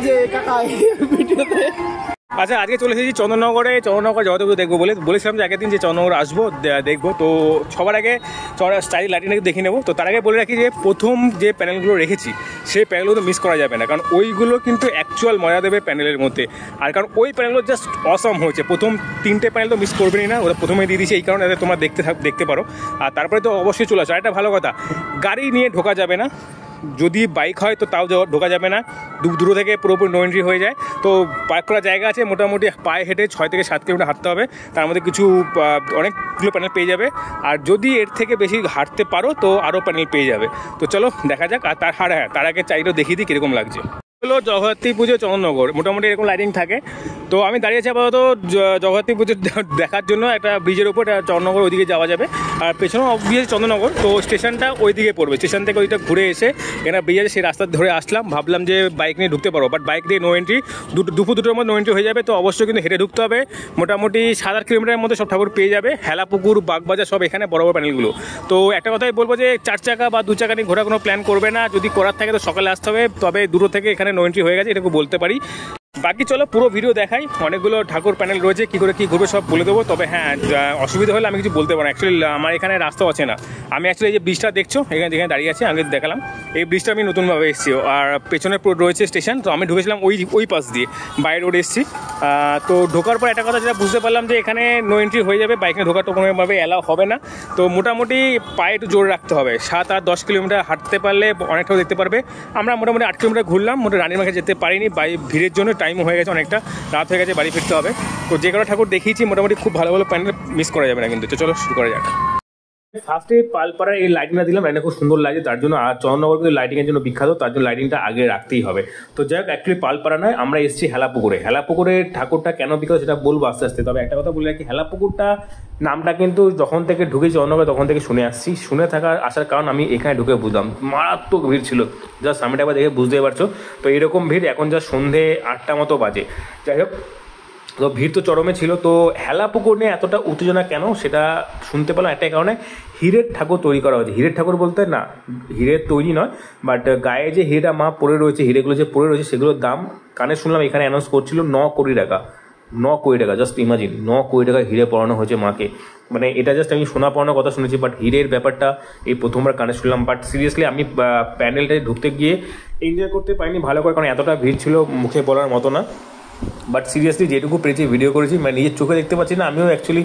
যে কাকা ভিডিওতে। আচ্ছা, আজকে চলে এসেছি চন্দননগর জগতপুর দেখবো বলেছিলাম যে আগের দিন যে চন্দননগর আসবো দেখবো। তো সবার আগে স্টাইল লাইটিংটাকে দেখে নেবো। তো তার আগে বলে রাখি যে প্রথম যে প্যানেলগুলো রেখেছি সেই প্যানেলগুলো তো মিস করা যাবে না, কারণ ওইগুলো কিন্তু অ্যাকচুয়াল মজা দেবে প্যানেলের মধ্যে। আর কারণ ওই প্যানেলগুলো জাস্ট অসম হয়েছে, প্রথম 3টে প্যানেল তো মিস করবেনই না, ওটা প্রথমে দিয়ে দিয়েছি এই কারণে তোমরা দেখতে পারো। আর তারপরে তো অবশ্যই চলে আসো। একটা ভালো কথা, গাড়ি নিয়ে ঢোকা যাবে না, যদি বাইক হয় তো তাও ঢোকা যাবে না, দূর থেকে পুরোপুরি নো এন্ট্রি হয়ে যায়। তো পার্ক করার জায়গা আছে, মোটামুটি পায়ে হেঁটে 6 থেকে 7 কিলোমিটার হাঁটতে হবে, তার মধ্যে কিছু অনেকগুলো প্যানেল পেয়ে যাবে। আর যদি এর থেকে বেশি হাঁটতে পারো তো আরও প্যানেল পেয়ে যাবে। তো চলো দেখা যাক। আর তার আগে চাইলেও দেখিয়ে দিই কীরকম লাগছে। হলো জগদ্ধাত্রী পুজো চন্দননগর, মোটামুটি এরকম লাইটিং থাকে। তো আমি দাঁড়িয়ে আছি আপাতত জগদ্ধাত্রী পুজো দেখার জন্য। একটা ব্রিজের ওপর চন্দননগর ওইদিকে যাওয়া যাবে, আর পেছনেও অবভিয়াসলি চন্দননগর। তো স্টেশনটা ওইদিকে পড়বে, স্টেশন থেকে ওইটা ঘুরে এসে এখানে ব্রিজ আছে সেই রাস্তা ধরে আসলাম, ভাবলাম যে বাইক নিয়ে ঢুকতে পারো, বাট বাইক দিয়ে নো এন্ট্রি, দুপুর 2টোর মধ্যে নো এন্ট্রি হয়ে যাবে। তো অবশ্যই কিন্তু হেঁটে ঢুকতে হবে। মোটামুটি 7-8 কিলোমিটারের মধ্যে সব ঠাকুর পেয়ে যাবে, হেলাপুকুর, বাগবাজার সব এখানে বড় বড় প্যানেলগুলো। তো একটা কথাই বলবো যে 4 চাকা বা 2 চাকা নিয়ে ঘোরা কোনো প্ল্যান করবে না, যদি করার থাকে তো সকালে আসতে হবে। তবে দূর থেকে এখানে নো এন্ট্রি হয়ে গেছে এটুকু বলতে পারি। বাকি চলো পুরো ভিডিও দেখাই, অনেকগুলো ঠাকুর প্যানেল রয়েছে, কী করে কী ঘুরবে সব বলে দেবো। তবে হ্যাঁ, অসুবিধা হলে আমি কিছু বলতে পারবো না, অ্যাকচুয়ালি আমার এখানে রাস্তা আছে না। আমি অ্যাকচুয়ালি এই যে ব্রিজটা দেখছো যেখানে দাঁড়িয়ে আছি, আগে দেখালাম, এই ব্রিজটা আমি নতুনভাবে এসেছি। আর পেছনে রয়েছে স্টেশন, তো আমি ঢুকেছিলাম ওই পাশ দিয়ে, বাই রোড এসেছি। তো ঢোকার পর একটা কথা যেটা বুঝতে পারলাম যে এখানে নো এন্ট্রি হয়ে যাবে, বাইকে ঢোকাটা কোনোভাবে অ্যালাউ হবে না। তো মোটামুটি পায়ে একটু জোর রাখতে হবে, 7-10 কিলোমিটার হাঁটতে পারলে অনেকটাও দেখতে পারবে। আমরা মোটামুটি 8 কিলোমিটার ঘুরলাম, রানীর মাখে যেতে পারিনি, ভিড়ের জন্য টাইমও হয়ে গেছে, অনেকটা রাত হয়ে গেছে, বাড়ি ফিরতে হবে। তো যে কটা ঠাকুর দেখিয়েছি মোটামুটি খুব ভালো ভালো প্যানেল, মিস করা যাবে না কিন্তু। তো চলো শুরু করা যাক। ফার্স্টে পালপাড়ার এই লাইটিংটা দিলাম, লাইটিংটা খুব সুন্দর লাগে, তার জন্য। আর চন্দননগর কিন্তু লাইটিংয়ের জন্য বিখ্যাত, তার জন্য লাইটিংটা আগে রাখতেই হবে। তো যাই হোক, অ্যাকচুয়ালি পালপাড়া নয়, আমরা এসেছি হেলাপুকুরে ঠাকুরটা কেন বিখ্যাত সেটা বলবো আস্তে আস্তে। তবে একটা কথা বলে রাখি, হেলাপুকুরটা নামটা কিন্তু যখন থেকে ঢুকেছি চন্দননগরে তখন থেকে শুনে আসছি। আসার কারণ আমি এখানে ঢুকে বুঝলাম মারাত্মক ভিড় ছিল, জাস্ট সামনেটা একবার দেখে বুঝতে পারছো। তো এরকম ভিড় এখন যা সন্ধে 8টা মতো বাজে। যাই হোক, তো ভিড় তো চরমে ছিল। তো হেলাপুকুর নিয়ে এতটা উত্তেজনা কেন সেটা শুনতে পেলাম একটাই কারণে, হীরের ঠাকুর তৈরি করা হয়েছে। হীরের ঠাকুর বলতে না, হীরের তৈরি নয়, বাট গায়ে যে হীরেটা মা পড়ে রয়েছে, হীরেগুলো যে পড়ে রয়েছে সেগুলোর দাম কানে শুনলাম এখানে অ্যানাউন্স করছিল 9 কোটি টাকা। 9 কোটি টাকা, জাস্ট ইমাজিন, 9 কোটি টাকা হিরে পড়ানো হয়েছে মাকে। মানে এটা জাস্ট আমি শোনা পড়ানোর কথা শুনেছি, বাট হীরের ব্যাপারটা এই প্রথমবার কানে শুনলাম। বাট সিরিয়াসলি আমি প্যান্ডেলটায় ঢুকতে গিয়ে এনজয় করতে পারিনি ভালো করে, কারণ এতটা ভিড় ছিল মুখে বলার মতো না। বাট সিরিয়াসলি যেটুকু পেরেছি ভিডিও করেছি, মানে নিজের চোখে দেখতে পাচ্ছি না। আমিও অ্যাকচুয়ালি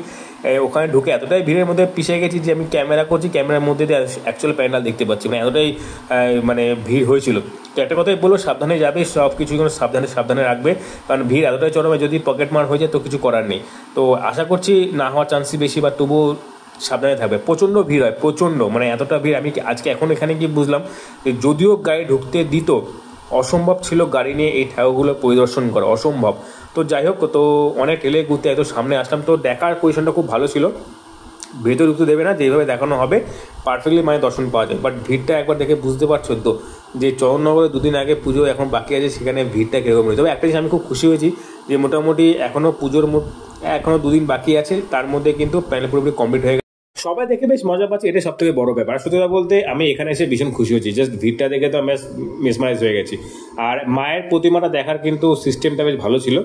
ওখানে ঢুকে এতটাই ভিড়ের মধ্যে পিছিয়ে গেছি যে আমি ক্যামেরা করছি, ক্যামেরার মধ্যে দিয়ে অ্যাকচুয়াল প্যান্ডেল দেখতে পাচ্ছি, মানে এতটাই মানে ভিড় হয়েছিল। তো একটা কথাই বলবো, সাবধানে যাবে, সব কিছু সাবধানে রাখবে, কারণ ভিড় এতটাই চরমে, যদি পকেট মার হয়ে যায় তো কিছু করার নেই। তো আশা করছি না হওয়ার চান্সই বেশি, বা তবুও সাবধানে থাকবে। প্রচণ্ড ভিড় হয়, প্রচণ্ড, মানে এতটা ভিড় আমি আজকে এখন এখানে গিয়ে বুঝলাম যে যদিও গাড়ি ঢুকতে দিত, অসম্ভব ছিল গাড়ি নিয়ে এই ঠাকুরগুলো পরিদর্শন করা, অসম্ভব। তো যাই হোক, তো অনেক ঠেলে ঘুরতে এত সামনে আসলাম, তো দেখার পজিশনটা খুব ভালো ছিল। ভেতর ঢুকতে দেবে না, যেভাবে দেখানো হবে পারফেক্টলি মানে দর্শন পাওয়া যায়। বাট ভিড়টা একবার দেখে বুঝতে পারছো তো যে চন্দননগরে 2 দিন আগে পুজো এখন বাকি আছে, সেখানে ভিড়টা কীরকম রয়েছে। তবে একটা জিনিস আমি খুব খুশি হয়েছি যে মোটামুটি এখনও 2 দিন বাকি আছে, তার মধ্যে কিন্তু প্যানেল পুরোপুরি কমপ্লিট হয়ে গেছে। সবাই দেখে বেশ মজা পাচ্ছে, এটা সব থেকে বড় ব্যাপার। সত্যি কথা বলতে আমি এখানে এসে ভীষণ খুশি হয়েছি, জাস্ট ভিড়টা দেখে তো আমি মেসমারাইজ হয়ে গেছি। আর মায়ের প্রতিমাটা দেখার কিন্তু সিস্টেমটা বেশ ভালো ছিল।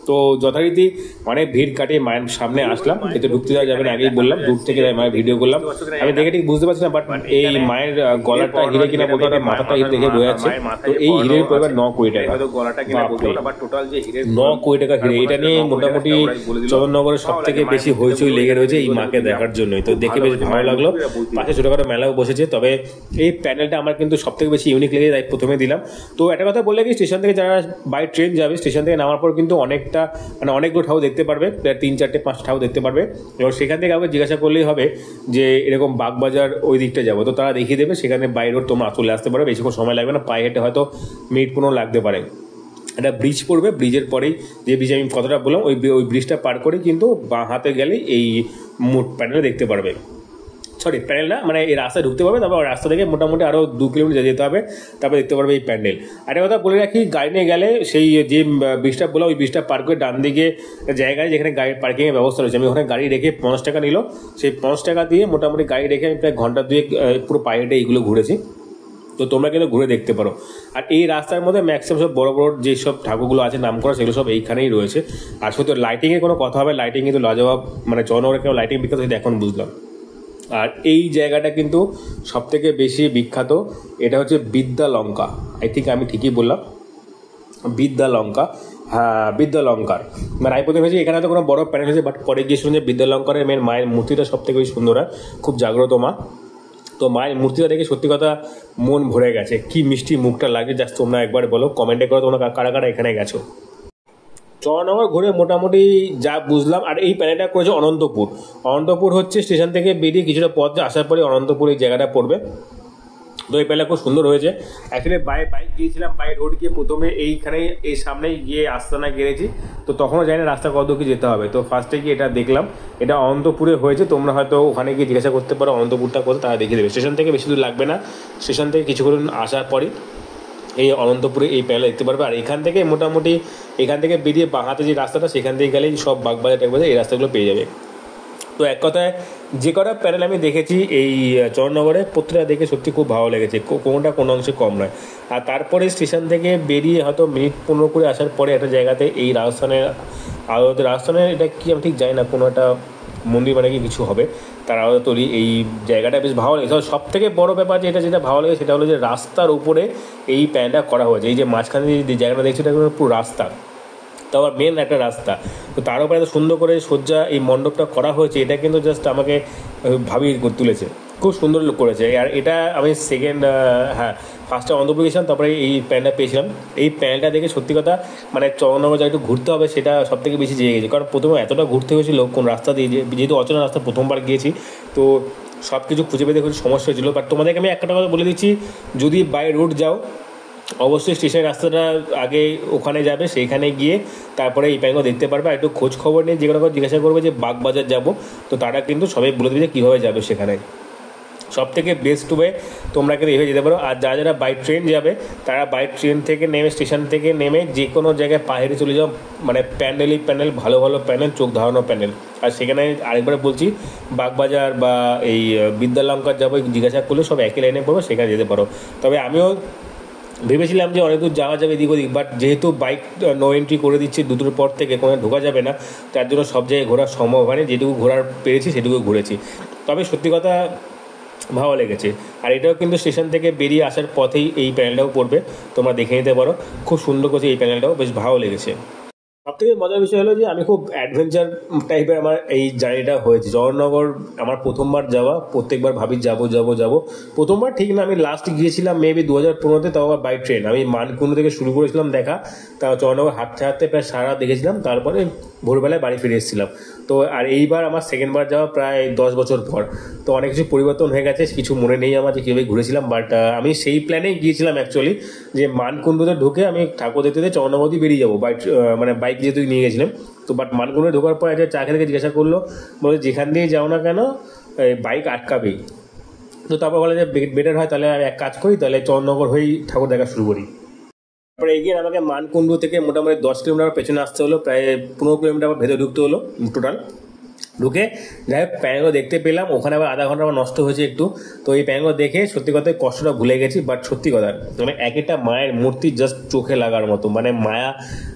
তো যথারীতি অনেক ভিড় কাটিয়ে মায়ের সামনে আসলাম, এতে ঢুকতে যাওয়া যাবে না, আগেই বললাম, দূর থেকে মায়ের ভিডিও করলাম। আমি দেখে ঠিক বুঝতে পারছি না, বাট এই মায়ের গলাটা হিরে কিনা বলতে, মাথাটা হিরে দেখে বোঝা যাচ্ছে। তো এই হিরের পরিমাণ 9 কোটি টাকা, 9 কোটি টাকা হিরে। এটা নিয়ে মোটামুটি চন্দননগরের সব থেকে বেশি হইচই লেগে রয়েছে এই মাকে দেখার জন্যই। তো দেখে বেশ ভালো লাগলো। পাশে ছোটখাটো মেলাও বসেছে, তবে এই প্যানেলটা আমার কিন্তু সব থেকে বেশি ইউনিক লেগে, তাই প্রথমে দিলাম। তো একটা কথা বললে কি, স্টেশন থেকে যারা বাই ট্রেন যাবে, স্টেশন থেকে নামার পর কিন্তু অনেকগুলো ঠাকুর দেখতে পারবে, 3, 4, 5 ঠাকুর দেখতে পারবে। এবং সেখান থেকে কাউকে জিজ্ঞাসা করলেই হবে যে এরকম বাগবাজার ওই দিকটা যাবো, তো তারা দেখিয়ে দেবে। সেখানে বাই রোড তোমরা চলে আসতে পারো, বেশিক্ষণ সময় লাগবে না, পায়ে হেঁটে হয়তো মিনিট 15 লাগতে পারে। একটা ব্রিজ পড়বে, ব্রিজের পরেই যে ব্রিজ আমি কথাটা বললাম, ওই ব্রিজটা পার করেই কিন্তু বাঁ হাতে গেলে এই মোট প্যানেল দেখতে পারবে। সরি, প্যান্ডেল না, মানে এই রাস্তায় ঢুকতে পারবে, তারপর রাস্তা থেকে মোটামুটি আরও 2 কিলোমিটার যেতে হবে, তারপর দেখতে পারবে এই প্যান্ডেল। একটা কথা বলে রাখি, গাড়ি নিয়ে গেলে সেই যে ব্রিজটা বললাম, ওই ব্রিজটা পার করে ডান দিকে জায়গায় যেখানে গাড়ি পার্কিংয়ের ব্যবস্থা রয়েছে, আমি ওখানে গাড়ি রেখে 50 টাকা নিল। সেই 50 টাকা দিয়ে মোটামুটি গাড়ি রেখে আমি প্রায় ঘন্টা 2 পুরো পায়ে হেঁটে এইগুলো ঘুরেছি। তো তোমরা কিন্তু ঘুরে দেখতে পারো। আর এই রাস্তার মধ্যে ম্যাক্সিমাম সব বড় বড় যেসব ঠাকুরগুলো আছে নাম করা সেগুলো সব এইখানেই রয়েছে। আর সত্যি লাইটিংয়ের কোনো কথা হবে, লাইটিং কিন্তু লাজবাব, মানে চন্দ্রনগরে কেউ লাইটিং বিখ্যাত সেটা এখন বুঝলাম। আর এই জায়গাটা কিন্তু সবথেকে বেশি বিখ্যাত, এটা হচ্ছে বিদ্যালঙ্কা। আই থিঙ্ক আমি ঠিকই বললাম, বিদ্যালঙ্কা। হ্যাঁ, বিদ্যালঙ্কার। মানে আমি প্রথমে ভেবেছি এখানে তো কোনো বড় প্যানেল হয়েছে, বাট পরে গিয়ে শুনে বিদ্যালঙ্কারের মেন মায়ের মূর্তিটা সব থেকে বেশি সুন্দর হয়, খুব জাগ্রত মা। তো মায়ের মূর্তিটা দেখে সত্যি কথা মন ভরে গেছে, কি মিষ্টি মুখটা লাগে। জাস্ট তোমরা একবার বলো, কমেন্টে করো তোমরা কারা কারা এখানে গেছো। চন্দ্রনগর ঘুরে মোটামুটি যা বুঝলাম। আর এই প্যানেলটা করেছে অনন্তপুর। অনন্তপুর হচ্ছে স্টেশন থেকে বেরিয়ে কিছুটা পথ আসার পরে অনন্তপুর এই জায়গাটা পড়বে। তো এই প্যানেলটা খুব সুন্দর হয়েছে। অ্যাকচুয়ালি বাইক গিয়েছিলাম, বাই রোড গিয়ে প্রথমে এইখানে এই সামনেই গিয়ে আস্তানা গেড়েছি। তো তখনও জানি না রাস্তা কত কি যেতে হবে। তো ফার্স্টে গিয়ে এটা দেখলাম, এটা অনন্তপুরে হয়েছে। তোমরা হয়তো ওখানে গিয়ে জিজ্ঞাসা করতে পারো অনন্তপুরটা কোথায়, তারা দেখিয়ে দেবে। স্টেশন থেকে বেশি দূর লাগবে না, স্টেশন থেকে কিছুক্ষণ আসার পরই এই অনন্তপুরে এই প্যানেল দেখতে পারবে। আর এখান থেকে মোটামুটি এখান থেকে বেরিয়ে বাঁহাতে যে রাস্তাটা, সেখান থেকে গেলেই সব বাগবাজার টাগবাজার এই রাস্তাগুলো পেয়ে যাবে। তো এক কথায় যে কটা প্যানেল আমি দেখেছি এই চন্দ্রনগরে, প্রত্যেকটা দেখে সত্যি খুব ভালো লেগেছে, কোনোটা কোনো অংশে কম নয়। আর তারপরে স্টেশন থেকে বেরিয়ে হয়তো মিনিট 15 করে আসার পরে একটা জায়গাতে এই রাজস্থানের এটা কি আমি ঠিক জানি না, কোনো একটা মন্দির মানে কি কিছু হবে, তার আলাদা তৈরি। এই জায়গাটা বেশ ভালো লেগেছে। সব থেকে বড় ব্যাপার যেটা ভালো লেগেছে সেটা হলো যে রাস্তার উপরে এই প্যান্টটা করা হয়েছে। এই যে মাঝখানে যে জায়গাটা দেখছি এটা পুরো রাস্তা, তো আবার মেন একটা রাস্তা, তো তার উপরে এত সুন্দর করে সজ্জা এই মণ্ডপটা করা হয়েছে। এটা কিন্তু জাস্ট আমাকে ভাবিয়ে তুলেছে, খুব সুন্দর লুক করেছে। আর এটা আমি ফার্স্টে অনন্তপুর গেছিলাম, তারপরে এই প্যান্টটা পেয়েছিলাম। এই প্যান্টটা দেখে সত্যি কথা মানে চন্দ্রনগর যা একটু ঘুরতে হবে সেটা সব থেকে বেশি জেগে গেছে। কারণ প্রথমে এতটা ঘুরতে হয়েছিল কোন রাস্তা দিয়ে, যেহেতু অচেনা রাস্তা প্রথমবার গিয়েছি, তো সব কিছু খুঁজে পেতে খুব সমস্যা হয়েছিল। বাট তোমাদেরকে আমি একটা কথা বলে দিচ্ছি, যদি বাই রোড যাও অবশ্যই স্টেশনের রাস্তাটা আগে ওখানে যাবে, সেইখানে গিয়ে তারপরে এই প্যান্টগুলো দেখতে পারবে। আর একটু খোঁজ খবর নিয়ে যে কোনো জিজ্ঞাসা করবে যে বাগবাজার যাবো, তো তারা কিন্তু সবাই বলে দেবে যে কীভাবে যাবে সেখানে। সব থেকে বেস্ট ওয়ে তোমরা কিন্তু এইভাবে যেতে পারো। আর যারা বাই ট্রেন যাবে তারা বাই ট্রেন থেকে নেমে, স্টেশন থেকে নেমে যে কোনো জায়গায় পাহাড়ে চলে যাও, মানে প্যান্ডেল ভালো ভালো প্যান্ডেল, চোখ ধারানো প্যান্ডেল। আর সেখানে আরেকবার বলছি, বাগবাজার বা এই বিদ্যালঙ্কার যাবো জিজ্ঞাসা করলে সব একই লাইনে পড়বে, সেখানে যেতে পারো। তবে আমিও ভেবেছিলাম যে অনেক দূর যাওয়া যাবে এদিক ওদিক, বাট যেহেতু বাইক নো এন্ট্রি করে দিচ্ছে দুটোর পর থেকে, কোনো ঢোকা যাবে না, তার জন্য সব জায়গায় ঘোরার সম্ভব হয়নি। যেটুকু ঘোরার পেরেছি সেটুকু ঘুরেছি। তবে সত্যি কথা ভালো লেগেছে। আর এটাও কিন্তু স্টেশন থেকে বেরিয়ে আসার পথেই এই প্যানেলটাও পড়বে, তোমরা দেখে নিতে পারো। খুব সুন্দর করেছে এই প্যানেলটাও, বেশ ভালো লেগেছে। সবথেকে মজার বিষয় হলো যে আমি খুব অ্যাডভেঞ্চার টাইপের আমার এই জার্নিটা হয়েছে। চন্দ্রনগর আমার প্রথমবার যাওয়া, প্রত্যেকবার ভাবি যাবো। প্রথমবার ঠিক না, আমি লাস্ট গিয়েছিলাম মেবি 2015-তে, তাও আবার বাই ট্রেন। আমি মানকুণ্ড থেকে শুরু করেছিলাম দেখা, তাও চন্দ্রনগর হাঁটতে প্রায় সারা দেখেছিলাম, তারপরে ভোরবেলায় বাড়ি ফিরে এসেছিলাম। তো আর এইবার আমার সেকেন্ডবার যাওয়া প্রায় 10 বছর পর। তো অনেক কিছু পরিবর্তন হয়ে গেছে, কিছু মনে নেই আমার যে কীভাবে ঘুরেছিলাম। বাট আমি সেই প্ল্যানেই গিয়েছিলাম অ্যাকচুয়ালি, যে মানকুণ্ডতে ঢুকে আমি ঠাকুর দেখতে চন্দ্রনগর দিয়ে বেরিয়ে যাবো, মানে বাইক যেহেতু নিয়ে গেছিলাম। তো বাট মানকুণ্ডে ঢোকার পর একটা চা খেতে জিজ্ঞাসা করলো, বলে যেখান দিয়ে যাও না কেন বাইক আটকাবেই। তো তারপর বলে যে বেটার হয় তাহলে আমি এক কাজ করি, তাহলে চন্দ্রনগর হয়েই ঠাকুর দেখা শুরু করি। তারপরে এগিয়ে আমাকে মানকুণ্ড থেকে মোটামুটি 10 কিলোমিটার পেছনে আসতে হলো, প্রায় 15 কিলোমিটার ভেতরে ঢুকতে হলো টোটাল। ঢুকে যাই হোক প্যানেলগুলো দেখতে পেলাম, ওখানে আবার আধা ঘন্টা আমার নষ্ট হয়েছে একটু। তো এই প্যানেলগুলো দেখে সত্যি কথা কষ্টটা ভুলে গেছি। বাট সত্যি কথা মানে এক একটা মায়ের মূর্তি জাস্ট চোখে লাগার মতো, মানে মায়া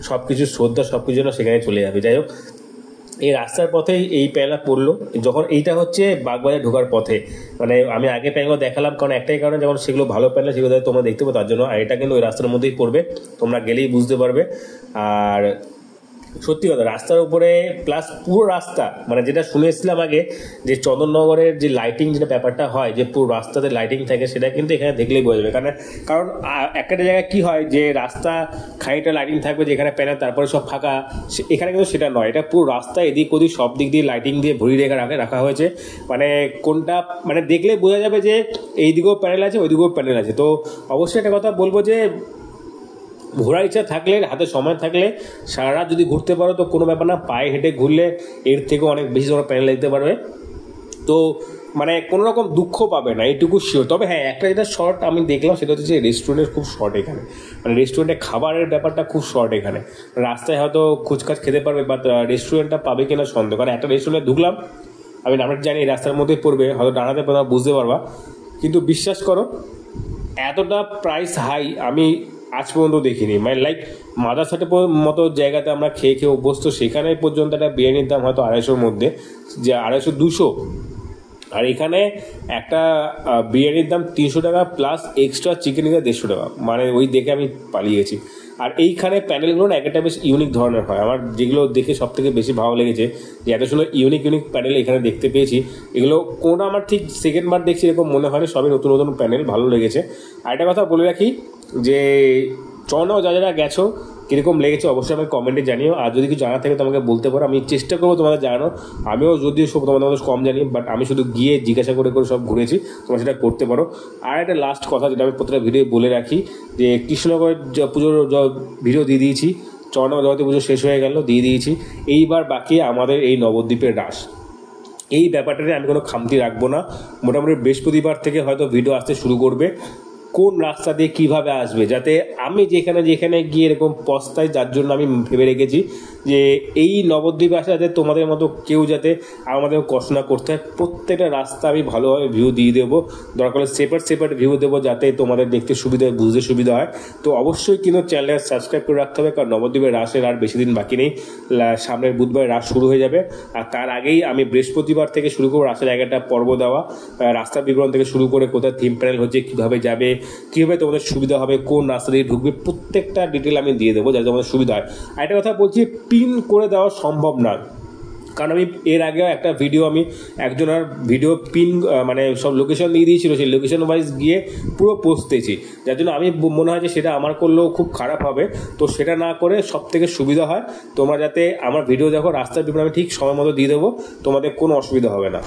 সব কিছু শ্রদ্ধা সব কিছু যেন সেখানে চলে যাবে। যাই হোক এই রাস্তার পথেই এই প্যানেলটা পড়লো, যখন এইটা হচ্ছে বাগবাজার ঢোকার পথে। মানে আমি আগে প্যানেলগুলো দেখালাম কারণ একটাই কারণে, যখন সেগুলো ভালো প্যানেল সেগুলো তোমরা দেখতে পাবো তার জন্য। আর এটা কিন্তু ওই রাস্তার মধ্যেই পড়বে, তোমরা গেলেই বুঝতে পারবে। আর সত্যি কথা রাস্তার উপরে প্লাস পুরো রাস্তা, মানে যেটা শুনেছিলাম আগে যে চন্দননগরের যে লাইটিং যেটা ব্যাপারটা হয়, যে পুরো রাস্তাতে লাইটিং থাকে, সেটা কিন্তু এখানে দেখলেই বোঝা যাবে। কারণ একটা জায়গায় কি হয় যে রাস্তা খানিকটা লাইটিং থাকবে যেখানে প্যানেল, তারপরে সব ফাঁকা। এখানে কিন্তু সেটা নয়, এটা পুরো রাস্তা এদিক ওদিক সব দিক দিয়ে লাইটিং দিয়ে ভরিয়ে রাখা হয়েছে। মানে কোনটা মানে দেখলে বোঝা যাবে যে এইদিকেও প্যানেল আছে ওইদিকেও প্যানেল আছে। তো অবশ্যই একটা কথা বলবো যে ঘোরার ইচ্ছা থাকলে, হাতে সময় থাকলে সারা রাত যদি ঘুরতে পারো তো কোনো ব্যাপার না, পায়ে হেঁটে ঘুরলে এর থেকেও অনেক বেশি তোমরা প্যানেল দেখতে পারবে। তো মানে কোনো রকম দুঃখ পাবে না, এইটুকু শিওর। তবে হ্যাঁ একটা যেটা শর্ট আমি দেখলাম সেটা হচ্ছে যে রেস্টুরেন্টের খুব শর্ট এখানে, মানে রেস্টুরেন্টে খাবারের ব্যাপারটা খুব শর্ট এখানে। রাস্তায় হয়তো খুচখাচ খেতে পারবে, বাট রেস্টুরেন্টটা পাবে কিনা সন্দেহ। কারণ একটা রেস্টুরেন্টে ঢুকলাম, আমি নামটা জানি রাস্তার মধ্যেই পড়বে, হয়তো ডানাতে বুঝতে পারবা, কিন্তু বিশ্বাস করো এতটা প্রাইস হাই আমি আজ পর্যন্ত দেখিনি, মানে লাইক মাদার সাথে মতো জায়গাতে আমরা খেয়ে খেয়ে অভ্যস্ত, সেখানে পর্যন্ত একটা বিরিয়ানির দাম হয়তো 250-র মধ্যে, যে 250-200, আর এখানে একটা বিরিয়ানির দাম 300 টাকা প্লাস এক্সট্রা চিকেন 150 টাকা, মানে ওই দেখে আমি পালিয়ে গেছি। আর এইখানে প্যানেলগুলো না একটা বেশ ইউনিক ধরনের হয়, আমার যেগুলো দেখে সব থেকে বেশি ভালো লেগেছে যে এত সুন্দর ইউনিক প্যানেল এখানে দেখতে পেয়েছি। এগুলো কোনটা আমার ঠিক সেকেন্ডবার দেখছি এরকম মনে হয়নি, সবই নতুন নতুন প্যানেল, ভালো লেগেছে। আর একটা কথা বলে রাখি যে চন্দ্রনগর যারা গেছো কীরকম লেগেছে অবশ্যই আমাকে কমেন্টে জানিও, আর যদি কিছু জানা থাকে তোমাকে বলতে পারো, আমি চেষ্টা করবো তোমাদের জানানো। আমিও যদিও সব তোমাদের কম জানি, বাট আমি শুধু গিয়ে জিজ্ঞাসা করে সব ঘুরেছি, তোমরা সেটা করতে পারো। আর একটা লাস্ট কথা যেটা আমি প্রত্যেকটা ভিডিও বলে রাখি, যে কৃষ্ণনগরের পুজোর ভিডিও দিয়ে দিয়েছি, চন্দ্রনগর জগতী পুজো শেষ হয়ে গেল, দিয়ে দিয়েছি। এইবার বাকি আমাদের এই নবদ্বীপের রাস, এই ব্যাপারটা নিয়ে আমি কোনো খামতি রাখবো না। মোটামুটি বৃহস্পতিবার থেকে হয়তো ভিডিও আসতে শুরু করবে, কোন রাস্তা দিয়ে কীভাবে আসবে, যাতে আমি যেখানে গিয়ে এরকম পস্তাই, যার জন্য আমি ভেবে রেখেছি যে এই নবদ্বীপে আসা যাতে তোমাদের মতো কেউ যাতে আমাদের কষ্ট না করতে হয়। প্রত্যেকটা রাস্তা আমি ভালোভাবে ভিউ দিয়ে দেবো, দরকার হলে সেপারেট ভিউ দেবো, যাতে তোমাদের দেখতে সুবিধা হয়, বুঝতে সুবিধা হয়। তো অবশ্যই কিন্তু চ্যানেলটা সাবস্ক্রাইব করে রাখতে হবে, কারণ নবদ্বীপের রাসের আর বেশি দিন বাকি নেই, সামনের বুধবার রাস শুরু হয়ে যাবে। আর তার আগেই আমি বৃহস্পতিবার থেকে শুরু করবো রাসের জায়গাটা পর্ব দেওয়া, রাস্তার বিবরণ থেকে শুরু করে কোথায় থিম প্যানেল হচ্ছে, কীভাবে যাবে, কীভাবে তোমাদের সুবিধা হবে, কোন রাস্তা দিয়ে ঢুকবে, প্রত্যেকটা ডিটেল আমি দিয়ে দেবো যাতে তোমাদের সুবিধা হয়। আর একটা কথা বলছি, পিন করে দেওয়া সম্ভব না, কারণ আমি এর আগেও একটা ভিডিও আমি একজনের ভিডিও পিন মানে সব লোকেশন দিয়ে দিয়েছিল, সেই লোকেশন ওয়াইজ গিয়ে পুরো পৌঁছতেছি, যার জন্য আমি মনে হয় যে সেটা আমার করলেও খুব খারাপ হবে। তো সেটা না করে সব থেকে সুবিধা হয় তোমরা যাতে আমার ভিডিও দেখো, রাস্তার বিবরণ আমি ঠিক সময় মতো দিয়ে দেবো, তোমাদের কোনো অসুবিধা হবে না।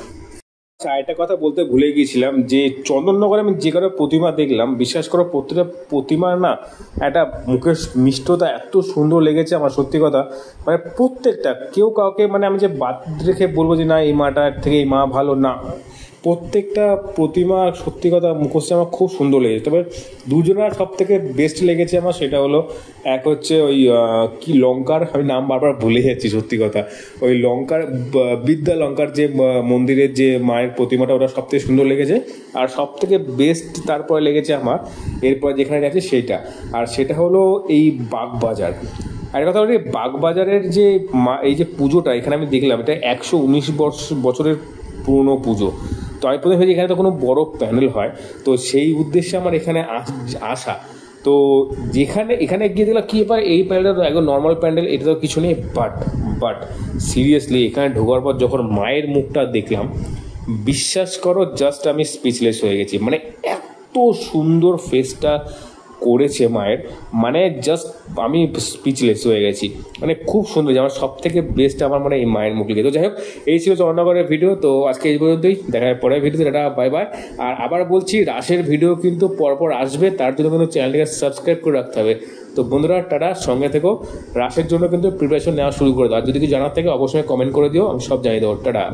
একটা কথা বলতে ভুলে গিয়েছিলাম, যে চন্দননগরে আমি যে কারো প্রতিমা দেখলাম, বিশ্বাস করো প্রত্যেকটা প্রতিমার না একটা মুখের মিষ্টতা এত সুন্দর লেগেছে আমার, সত্যি কথা, মানে প্রত্যেকটা, কেউ কাউকে মানে আমি যে বাদ রেখে বলবো যে না এই মাটার থেকে এই মা ভালো, না, প্রত্যেকটা প্রতিমা সত্যি কথা মুখস্থ আমার খুব সুন্দর লেগেছে। তবে দুজনের সব থেকে বেস্ট লেগেছে আমার, সেটা হলো এক হচ্ছে ওই কি লঙ্কার, আমি নাম বারবার ভুলে যাচ্ছি সত্যি কথা, ওই লঙ্কার বিদ্যা লঙ্কার যে মন্দিরের যে মায়ের প্রতিমাটা, ওটা সব থেকে সুন্দর লেগেছে। আর সব থেকে বেস্ট তারপরে লেগেছে আমার এরপর যেখানে গেছে সেইটা, আর সেটা হলো এই বাগবাজার। আর কথা বলি, বাগবাজারের যে এই যে পুজোটা এখানে আমি দেখলাম, এটা 119 বছরের পুরনো পুজো। তো আমি প্রথমে ভেবেছি এখানে তো কোনো বড় প্যান্ডেল হয়, তো সেই উদ্দেশ্যে আমার এখানে আসা। তো এখানে গিয়ে দেখলাম কী ব্যাপার, এই প্যান্ডেলটা তো একদম নর্মাল প্যান্ডেল, এটা তো কিছু নেই, বাট সিরিয়াসলি এখানে ঢোকার পর যখন মায়ের মুখটা দেখলাম, বিশ্বাস করো জাস্ট আমি স্পিচলেস হয়ে গেছি। মানে এত সুন্দর ফেসটা করেছে মায়ের, মানে জাস্ট আমি স্পিচলেস হয়ে গেছি, মানে খুব সুন্দর। আমার সব থেকে বেস্ট আমার মানে এই মায়ের মুখ লেগে। তো যাই হোক, এই ছিল চন্দননগরের ভিডিও। তো আজকে এই পর্যন্তই, দেখা হয় পরের ভিডিওতে, এটা বাই বাই। আর আবার বলছি, রাসের ভিডিও কিন্তু পরপর আসবে, তার জন্য কিন্তু চ্যানেলটিকে সাবস্ক্রাইব করে রাখতে হবে। তো বন্ধুরা টাটা, সঙ্গে থেকো, রাসের জন্য কিন্তু প্রিপারেশন নেওয়া শুরু করে দাও। আর যদি কিছু জানার থাকে অবশ্যই কমেন্ট করে দিও, আমি সব জানিয়ে দেবো। টাটা।